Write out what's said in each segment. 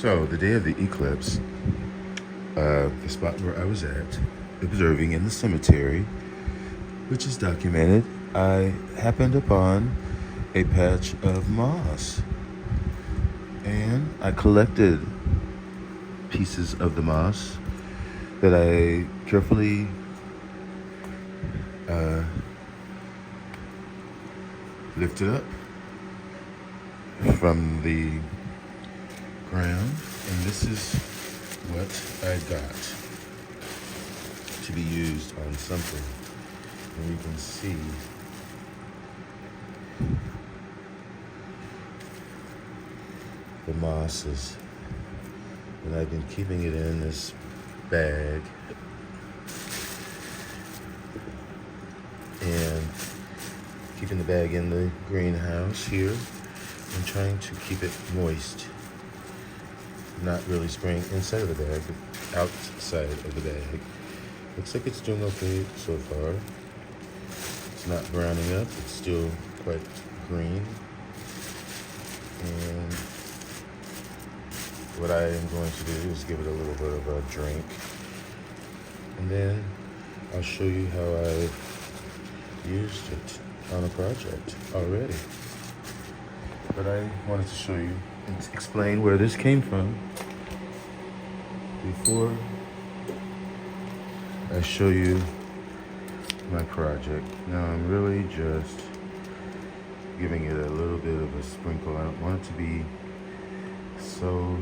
So the day of the eclipse, the spot where I was at, observing in the cemetery, which is documented, I happened upon a patch of moss. And I collected pieces of the moss that I carefully lifted up from the ground, and this is what I got to be used on something. And you can see the mosses, and I've been keeping it in this bag and keeping the bag in the greenhouse here and trying to keep it moist. Not really spraying inside of the bag, but outside of the bag. Looks like it's doing okay so far. It's not browning up, it's still quite green. And what I am going to do is give it a little bit of a drink. And then I'll show you how I've used it on a project already. But I wanted to show you and explain where this came from before I show you my project. Now I'm really just giving it a little bit of a sprinkle. I don't want it to be so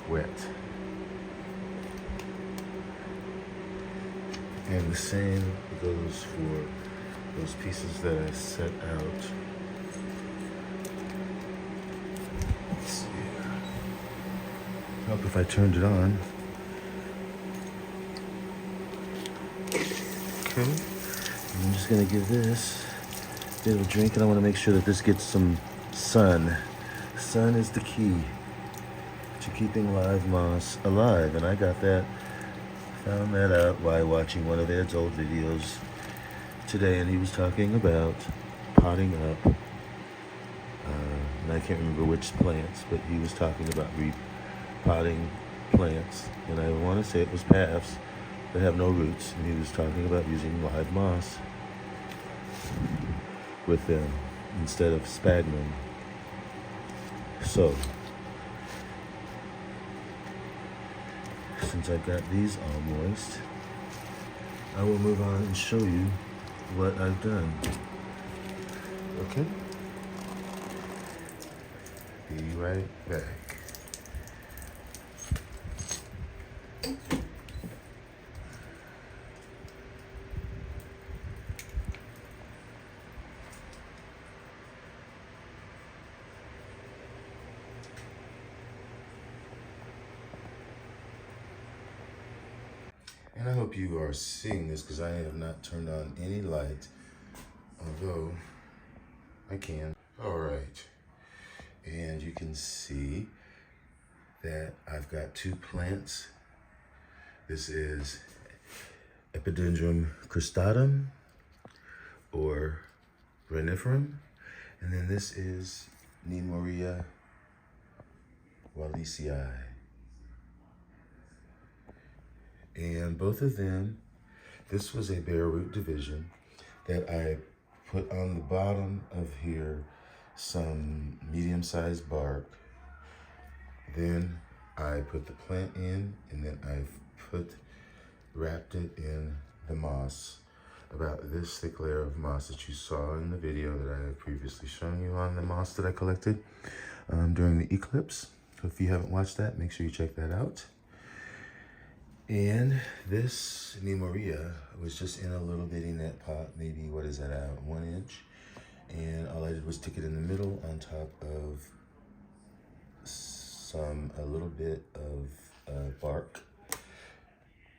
wet. And the same goes for those pieces that I set out. Let's see here. Help if I turned it on. Okay. I'm just gonna give this a bit of a drink, and I wanna make sure that this gets some sun. Sun is the key to keeping live moss alive, and I found that out while watching one of Ed's old videos today, and he was talking about potting up, and I can't remember which plants, but he was talking about repotting plants, and I want to say it was paths that have no roots, and he was talking about using live moss with them instead of sphagnum. So, since I've got these all moist, I will move on and show you what I've done. Okay? Be right back. And I hope you are seeing this, because I have not turned on any light, although I can. All right, and you can see that I've got two plants. This is Epidendrum cristatum, or reniferum, and then this is Nemoria wallisii. And both of them, this was a bare root division that I put on the bottom of here some medium-sized bark. Then I put the plant in, and then I wrapped it in the moss, about this thick layer of moss that you saw in the video that I have previously shown you on the moss that I collected during the eclipse. So if you haven't watched that, make sure you check that out. And this Nemoria was just in a little bitty net pot, maybe, what is that, 1 inch? And all I did was stick it in the middle on top of a little bit of bark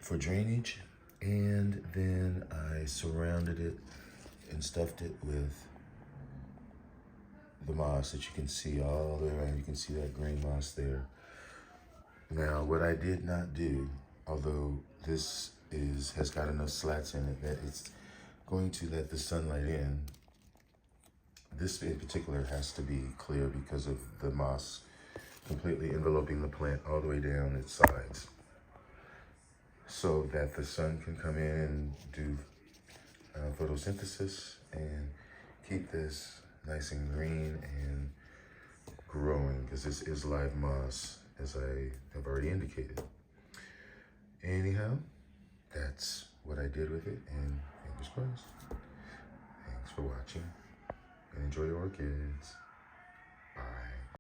for drainage. And then I surrounded it and stuffed it with the moss that you can see all the way around. You can see that green moss there. Now, what I did not do, although this has got enough slats in it that it's going to let the sunlight in, This in particular has to be clear because of the moss completely enveloping the plant all the way down its sides, so that the sun can come in and do photosynthesis and keep this nice and green and growing, because this is live moss, as I have already indicated. Anyhow, that's what I did with it, and fingers crossed. Thanks for watching, and enjoy your orchids. Bye.